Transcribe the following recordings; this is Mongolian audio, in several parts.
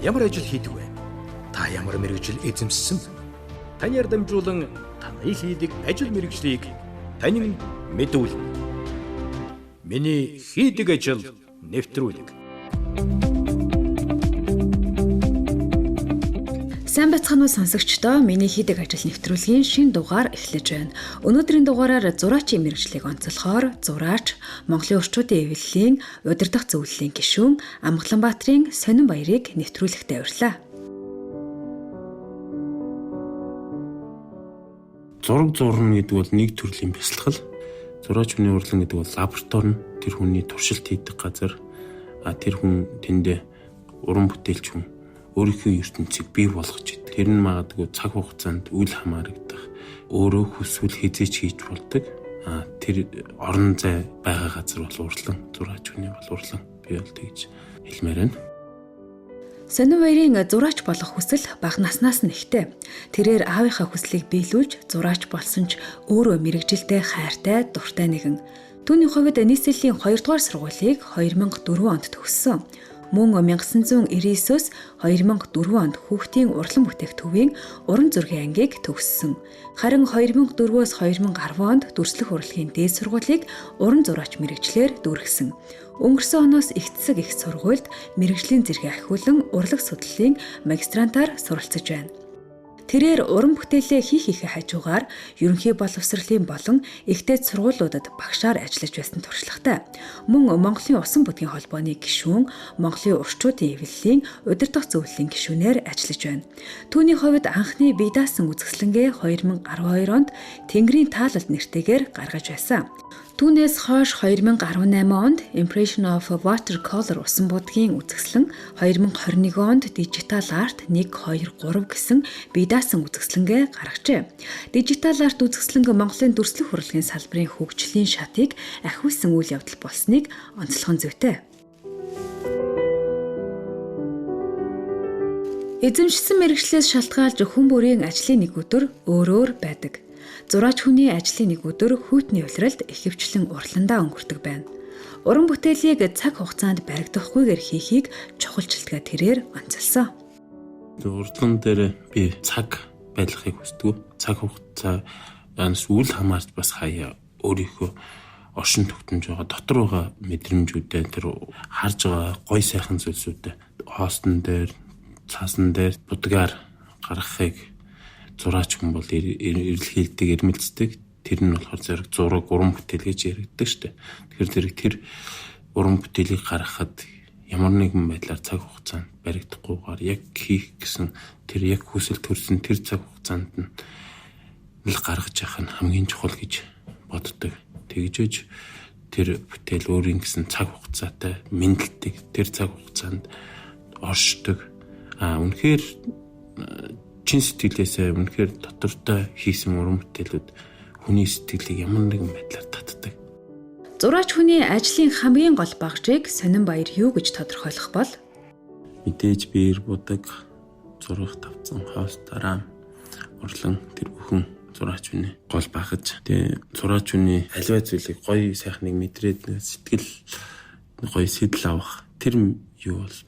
Ямар ажил хийдэг вэ? Та ямар мэргэжил эзэмссэн? Танаар дамжуулан таны хийдэг ажил мэргэжлийг танин мэдүүлнэ. Миний хийдэг ажил нэвтрүүлэг. Сайн бацхан уу сонсогчдоо, миний хийдэг ажил нэвтрүүлгийн шинэ дугаар эхлэж байна. Өнөөдрийн дугаараар зураачийн мэргэжлийг онцлохоор зураач, Монголын орчуудын эвлэлийн удирдах зөвлөлийн гишүүн Амгаланбаатарын Сонин баярыг нэвтрүүлэхдээ урьлаа. Зураг зурна гэдэг бол нэг төрлийн бясалгал. Зураач хүний урлан гэдэг бол лаборатори нь тэр хүний туршилт хийдэг газар. Тэр хүн тэндээ уран бүтээлч хүн өөрийнхөө ертөнцийг бий болгож идэг. Тэр нь магадгүй цаг хугацаанд үл хамаарагдах, өөрөө хүсвэл хязгаарч хийж болдог. Тэр орон зай байгаа газар бол урлан, зураач хүний бол урлан бий болдог гэж хэлмээр байна. Сонин баярын зураач болох хүсэл бага наснаас нь ихтэй. Тэрээр аавынхаа хүслийг биелүүлж зураач болсон ч өөрөө мэрэгжилдээ хайртай, дуртай нэгэн. Түүний хувьд нийслэлийн 2 дугаар сургуулийг 2004 онд төгссөн. Мөн 1999-өөс 2004 онд хүүхдийн урлан бүтээх төвийн уран зургийн ангийг төгссөн. Харин 2004-өөс 2010 онд дүрслэх урлагийн дээд сургуулийг уран зураач мэргэжлэр дүүргэсэн. Өнгөрсөн оноос их засаг их сургуульд мэргэжлийн зэрэг ахиулан урлаг судлалын магистрантаар суралцж байна. Тэрээр уран бүтээлээ хийхээ хажуугаар ерөнхий боловсролын болон ихтэй сургуулиудад багшаар ажиллаж байсан туршлагатай. Мөн Монголын усан бүдгийн холбооны гишүүн, Монголын орчуудын эвлэлийн удирдах зөвлөлийн гишүүнээр ажиллаж байна. Түүний хувьд анхны бие даасан үзэсгэлэнгээ 2012 онд Тэнгэрийн таалалд нэртэйгээр гаргаж байсан. Түүнээс хойш 2018 онд Impression of Watercolor усан будгийн үзэсгэлэн, 2021 онд Digital Art 1, 2, 3 гэсэн бие даасан үзэсгэлэнгээ гаргажээ. Digital Art үзэсгэлэн Монголын дүрслэх урлагийн салбарын хөгжлийн шатыг ахиулсан үйл явдал болсныг онцлох нь зүйтэй. Эзэмшсэн мэргэжлээс шалтгаалж хүн бүрийн ажлын нэг өдөр өөр байдаг. Зураач хүний ажлын нэг өдөр хүйтний улиралд ихэвчлэн урландаа өнгөрдөг байна. Уран бүтээлийг цаг хугацаанд баригдахгүйгээр хийхийг чухалчилтгаа тэрээр онцолсон. Урлан дээр би цаг байлгахыг хүсдэг. Цаг хугацаанаас үл хамаарч бас хаяа өөрийнхөө оршин тогтнож байгаа дотор байгаа мэдрэмжүүдээ тэр харж байгаа гой сайхан зүйлсүүдээ хоостон дээр, цаасан дээр будгаар гаргахыг зураач хүн бол эрэлхийлдэг, эрмэлздэг. Тэр нь болохоор зэрэг зураг, уран бүтээл гэж яригддаг шүү дээ. Тэгэхээр тэр уран бүтээлийг гаргахад ямар нэгэн байдлаар цаг хугацаанд баригдахгүйгээр яг хийх гэсэн тэр яг хүсэл төрсөн тэр цаг хугацаанд нь л гаргаж явах нь хамгийн чухал гэж боддог. Тэгжээж тэр бүтээл өөрийн гэсэн цаг хугацаатай мэдлдэг. Тэр цаг хугацаанд оршдог. Үнэхээр чин сэтгэлээсээ үнэхээр дотортой хийсэн уран бүтээлүүд хүний сэтгэлийг ямар нэгэн байдлаар татдаг. Зураач хүний ажлын хамгийн гол багжийг Сонин баяр юу гэж тодорхойлох бол? Мэдээж биер будаг, зураг тавцсан, хоос дараа урлан тэр бүхэн зураач хүний гол багж. Тэгээ зураач хүний аливаа зүйлийг гоё сайхныг мэдрээд сэтгэл гоё сэтэл авах тэр юу бол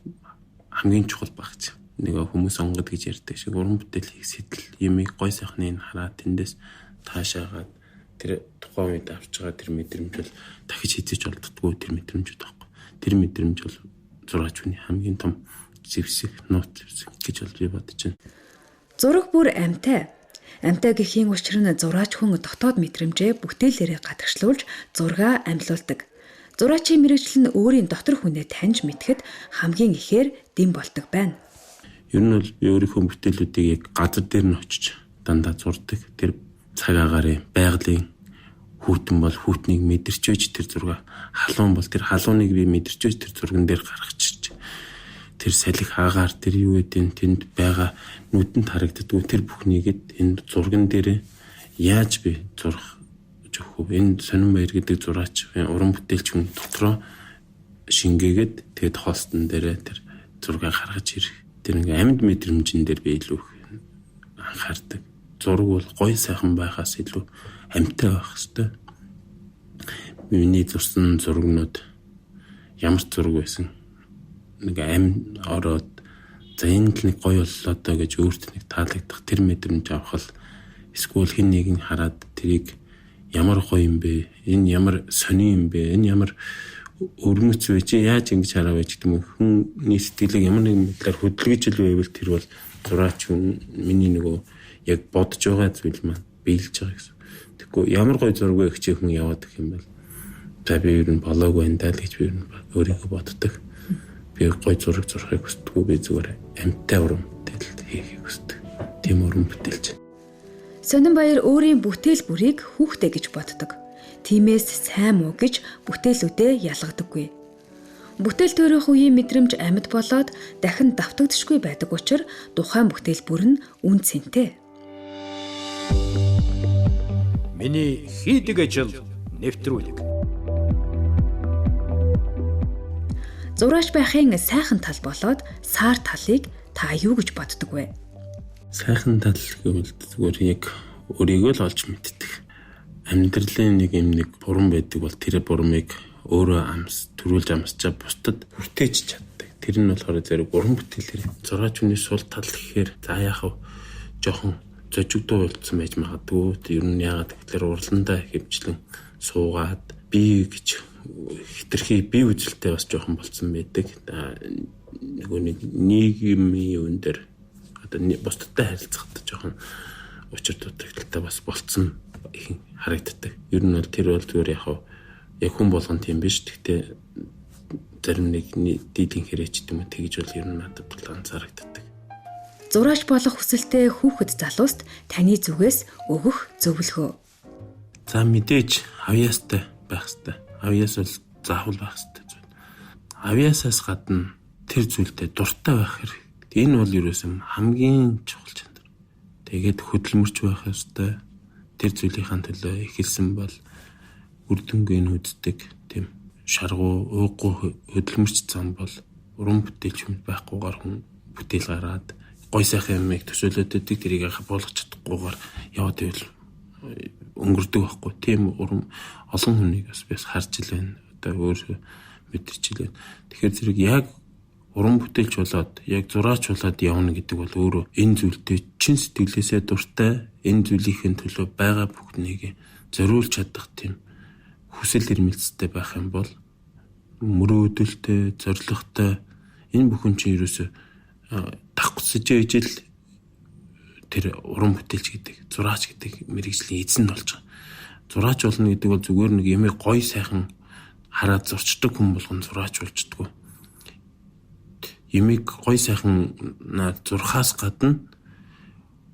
хамгийн чухал багж. Нэг хүмүүс онгод гэж ярьдаг шиг уран бүтээл хийх сэтэл юмыг гой сайхныг хараад тэндээс таашаагаад тэр тухайн үед авч байгаа тэр мэдрэмж бол дахиж хийж болддоггүй тэр мэдрэмжүүд байхгүй. Тэр мэдрэмж бол зураач хүний хамгийн том зэвсэг, нууц зэвсэг гэж бол би бодож байна. Зураг бүр амьтай. Амьтай гэхийн учир нь зураач хүн дотоод мэдрэмжээ бүтээлээрээ гадагшлуулж зургаа амьлуулдаг. Зураачийн мэргэжил нь өөрийн дотор хүнээ таньж мэдхэд хамгийн ихээр дэм болдог байна. Ер нь бол би өөрийнхөө бүтээлүүдийг яг газар дээр нь очиж дандаа зурдаг. Тэр цаг агарын байгалийн хүүтэн бол хүүтнийг мэдэрчээж тэр зураг, халуун бол тэр халууныг би мэдэрчээж тэр зурган дээр гаргачих. Тэр салхи агаар тэр юу гэдэг тэнд байгаа нүдэнд харагддгүй тэр бүхнийгэд энэ зурган дээр яаж би зурх өгөх вэ? Энэ Сонин баяр гэдэг зураач уран бүтээлч хүн дотроо шингээгээд тэгээд хоостон дээр тэр зургийг гаргаж ирэх. Тэр ингээ амьд мэдрэмжэн дээр би илүү анхаардаг. Зураг бол гоё сайхан байхаас илүү амьтай байх хэрэгтэй. Миний зурсан зургнууд ямар зураг байсан? Нэг амь ороод за энэ л нэг гоё боллоо доо гэж өөртөө нэг таалагдах тэр мэдрэмж авах л эсвэл хэн нэгэн хараад тэрийг ямар гоё юм бэ? Энэ ямар сони юм бэ? Энэ ямар өргөмөц вэ? Чи яаж ингэж хараа вэ гэдэг юм. Хүний сэтгэлийг ямар нэгэн мэдлэр хөдөлгөж ил байвал тэр бол зураач хүн миний нөгөө яг бодож байгаа зүйл маань биелж байгаа гэсэн. Тэгэхгүй ямар гоё зураг вэ гэж хүн яваад гэх юм бол за би ер нь болоог байна даа л гэж би өөрийгөө боддог. Би гоё зураг зурхыг хүсдэггүй, би зүгээр амьтаа уран бүтээл хийхийг хүсдэг. Тийм уран бүтээлч. Сонинбаяр өөрийн бүтээл бүрийг хүүхдээ гэж боддог. Тиймээс сайн муу гэж бүтээлүүдээ ялгадаггүй. Бүтээл төрөх үеийн мэдрэмж амьд болоод дахин давтагдшгүй байдаг учраас тухайн бүтээл бүр нь үн цэнтэй. Миний хийдэг ажил нэвтрүүлэг. Зураач байхын сайхан тал болоод саар талыг та юу гэж боддог вэ? Сайхан тал гэвэл зүгээр яг өөрийгөө л олж мэддэг. Амьдралын нэг юм нэг буран байдаг бол тэр бурамыг өөрөө төрүүлж амсчаа бусдад хүртээж чаддаг. Тэр нь болохоор зэрэг уран бүтээлэр зураач хүний сул тал гэхээр за яах вэ? Жохон зожигдуу болцсон байж магадгүй. Ер нь яагаад гэвэл урландаа хөвчлэн суугаад би гэж хитрхи бие үзэлтэй бас жоохон болцсон байдаг. Нөгөө нэг нийгмийн юун дээр одоо бусдадтай харилцахад жоохон учир дутагдaltaй бас болцсон их харагддаг. Ер нь бол тэр бол зүгээр яг хүн болгон тийм биш. Гэхдээ зарим нэг дийлэн хэрэгч юм тэгж бол ер нь надад бол анзаарагддаг. Зураач болох хүсэлтэй хүүхэд залууст таны зүгээс өгөх зөвлөгөө. За мэдээж авьяастай байх хэрэгтэй. Авьяас бол заавал байх хэрэгтэй зүйл. Авьяасаас гадна тэр зүйлдээ дуртай байх хэрэг. Энэ бол ерөөсөө хамгийн чухал чанар. Тэгээд хөдөлмөрч байх ёстой. Тэр зүйлийнхаа төлөө эхэлсэн бол үр дүнгийн үздэг тийм шаргуу, ууггүй хөдөлмөрч зам бол уран бүтээлч хүн байхгүйгээр хүн бүтээл гараад гой сайхан юмыг төсөөлөд өгдөг, тэрийг буулгах чадахгүйгээр яваад ивэл өнгөрдөг байхгүй. Тийм уран олон хүнийг бас харж ил байна. Одоо өөрөө мэдэрч ил байна. Тэгэхээр зэрэг яг уран бүтээлч болоод яг зураач болоод явна гэдэг бол өөрөө энэ зүйлдээ чин сэтгэлээсээ дуртай, энэ зүйлийн төлөө байгаа бүхнийг зориулж чадах тийм хүсэл эрмэлзэлтэй байх юм бол мөрөөдөлтэй, зоригтой энэ бүхэн чинь ерөөсө давхцаж ижил тэр уран бүтээлч гэдэг, зураач гэдэг мэргэжлийн эзэн болж байгаа. Зураач болно гэдэг бол зүгээр нэг ямиг гой сайхан хараад зурчдаг хүн болгон зураач болчдгоо. Ямиг гой сайхан зурхаас гадна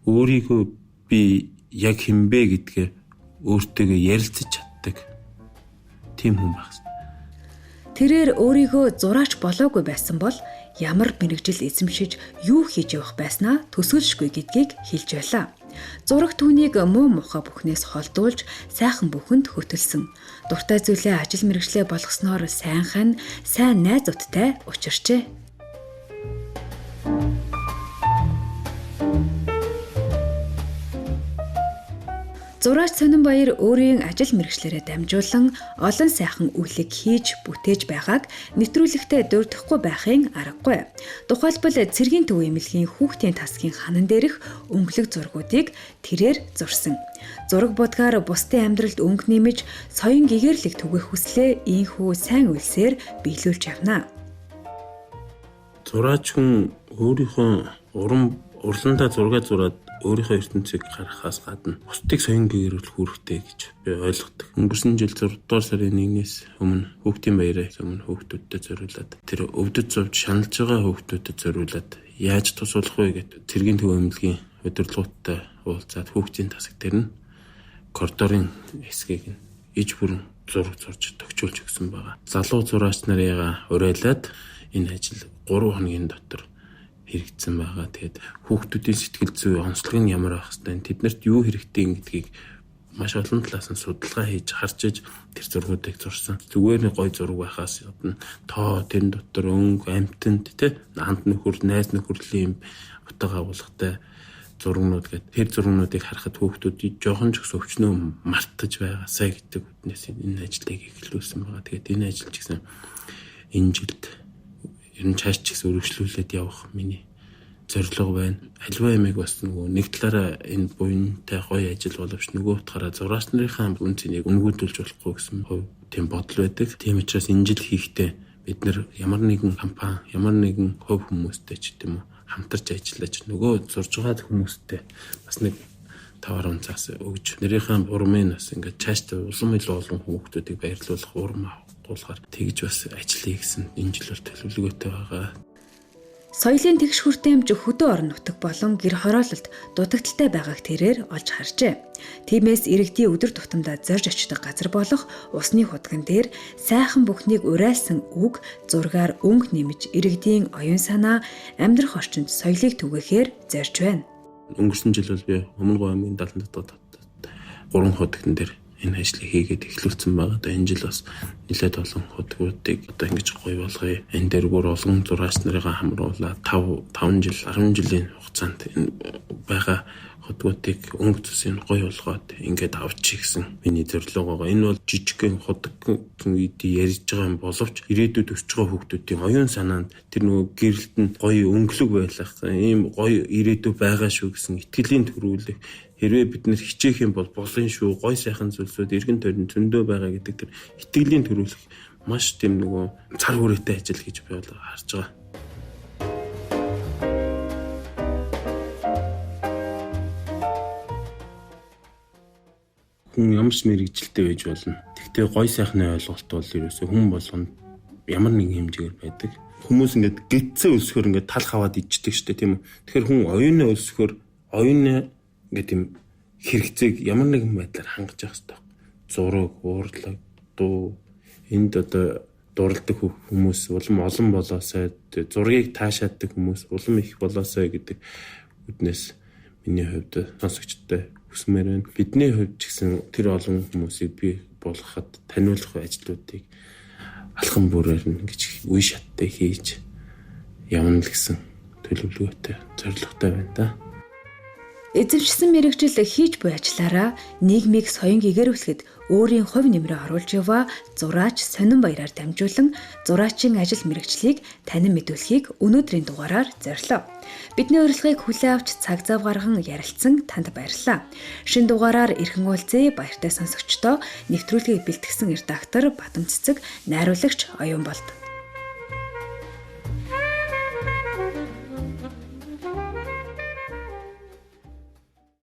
өөрийгөө би яг хинбэ гэдгээ өөртөө ярилцаж чаддаг тийм хүн байх хэрэгтэй. Тэрээр өөрийгөө зураач болоогүй байсан бол ямар мэрэгжил эзэмшиж юу хийж явах байснаа төсөөлшгүй гэдгийг хэлж байлаа. Зураг түүнийг муу мухай бүхнээс холдуулж сайхан бүхэнд хөтөлсөн. Дуртай зүйлээ ажил мэргэжлээ болгосноор сайн найзуудтай учирчээ. Зураач Сонинбаяр өөрийн ажил мэргэжлээрээ дамжуулан олон сайхан үйлийг хийж бүтээж байгааг нэвтрүүлэгтээ дурдахгүй байхын аргагүй. Тухайлбал цэргийн төв эмнэлгийн хүүхдийн тасгийн ханан дээрх өнгөлөг зургуудыг тэрээр зурсан. Зураг будгаар бусдын амьдралд өнгө нэмэж соён гэгэрлэг түгэх хүслээ ийхүү сайн үйлсээр биелүүлж явна. Зураач хүн өөрийнхөө урландаа зураг зураад өөрийнхөө ертөнцийг гаргахаас гадна бусдыг соён гэгэрүүлэх үүрэгтэй гэж би ойлгодог. Өнгөрсөн жил 6 дугаар сарын 1-ээс өмнө хүүхдийн баяраас өмнө хүүхдүүдэд зориулаад тэр өвдөж зовж шаналж байгаа хүүхдүүдэд зориулаад яаж тусуулах вэ гэдэг цэргийн төв эмнэлгийн удирдлагуудтай уулзаад хүүхдийн тасаг дээр нь коридорын хэсгийг нь иж бүрэн зураг зурж төгчүүлж өгсөн байгаа. Залуу зураач нарыгаа уриалаад энэ ажил 3 хоногийн дотор хэрэгжсэн байгаа. Тэгээд хүүхдүүдийн сэтгэл зүй онцлог нь ямар байх хэвээр тэднэрт юу хэрэгтэй гэдгийг маш олон талаас нь судалгаа хийж харж тэр зургуудыг зурсан. Зүгээр нэг гой зураг байхаас гадна тоо тэр дотор өнгө, амьтанд ханд нөхөр, найз нөхөрлийн утга агуулгатай зургнууд гэдэг. Тэр зургнуудыг харахад хүүхдүүд жоохон ч гэсэн өвчнөө мартаж байгаасаа гэдэг үднээс энэ ажлыг эхлүүлсэн байгаа. Тэгээд энэ ажил ч гэсэн энэ жилд ер нь цааш ч гэсэн өргөжлүүлээд явах миний зорилго байна. Аливаа ямиг бас нөгөө нэг талаараа энэ буянтай гоё ажил боловч нөгөө утгаараа зураач нарын үн цэнийг үнгүүдүүлж болохгүй гэсэн хувь тийм бодол байдаг. Тийм учраас энэ жил хийхдээ бид нар ямар нэгэн компани, ямар нэгэн хувь хүмүүстэй ч гэдэм үү хамтарч ажиллаж нөгөө зурж байгаа хүмүүстэй бас нэг тавар унцаас өгж нэрийнхээ урмын бас ингээд цаашдаа улам илүү олон хүмүүсүүдийг баярлуулах урам авахгүйгээр тэгж бас ажиллая гэсэн энэ жилээр төлөвлөгөөтэй байгаа. Соёлын тэгш хүртээмж хөдөө орон нутаг болон гэр хороололд дутагдaltaй байгааг тэрээр олж харжээ. Тиймээс иргэдийн өдөр тутамдаа зорж очдог газар болох усны хутган дээр сайхан бүхнийг уриалсан үг зургаар өнгө нэмж иргэдийн оюун санаа, амьдрах орчинд соёлыг түгээхээр зорж байна. Өнгөрсөн жил бол би Өмнөг аймгийн 70 дотоод 3 хутган дээр энэ ажлыг хийгээд эхлүүлсэн байгаа. Энэ жил бас нэлээд олон хутгуудыг одоо ингэж гоё болгоё. Энэ дээр бүр олон зураач нарыгаа хамруулаад 5 жил 10 жилийн хугацаанд энэ байгаа хутгуудыг өнгө цэсийн гоё болгоод ингээд авчих гэсэн миний зорилго байгаа. Энэ бол жижигхэн хутгын үед ярьж байгаа юм боловч ирээдүйд өсч байгаа хүүхдүүдийн оюун санаанд тэр нөгөө гэрэлтэнд гоё өнгөлөг байлах ийм гоё ирээдүй байгаа шүү гэсэн итгэлийн төрүүлэх. Хэрвээ бид нэр хичээх юм бол болно шүү. Гой сайхан зүйлсүүд эргэн тойронд зөндөө байгаа гэдэг тэр итгэлийн төрүүлэх маш тийм нөгөө цар хүрээтэй ажил гэж би бол харж байгаа. Хүн ямар ч мэрэгжилтэй байж болно. Тэгтээ гой сайхны ойлголт бол ерөөсөө хүн болгонд ямар нэгэн хэмжээгээр байдаг. Хүмүүс ингээд гэтсээ өлсөхөр ингээд талх аваад ичдэг штэ тийм үү. Тэгэхээр хүн оюунаа өлсөхөр оюунаа ингээд тийм хэрэгцээг ямар нэгэн байдлаар хангаж явах хэрэгтэй. Зураг, уурлаг, дуу энд одоо дурладаг хүмүүс улам олон болоосай, зургийг таашааддаг хүмүүс улам их болоосай гэдэг үднээс миний хувьд сонсогчтой хүсмээр байна. Бидний хувьд ч гэсэн тэр олон хүмүүсийг бий болгоход таниулах ажлуудыг алхам бүрээр ингэж үе шаттай хийж явна л гэсэн төлөвлөгөөтэй, зорилготой байна да. Эзэмшсэн мэрэгжил хийж буй ажиллаараа нийгмийг соён гэгэрүүлэхэд өөрийн хувь нэмрээ оруулж яваа зураач Сонин Баяраар дамжуулан зураачийн ажил мэрэгжлийг танин мэдүүлэхийг өнөөдрийн дугаараар зорилоо. Бидний урилгыг хүлээн авч цаг зав гарган ярилцсан танд баярлалаа. Шинэ дугаараар эрхэн уулзъя. Баяртай сонсогчдоо нэвтрүүлгийг бэлтгэсэн редактор Бадам Цэцэг, найруулагч Оюун болд.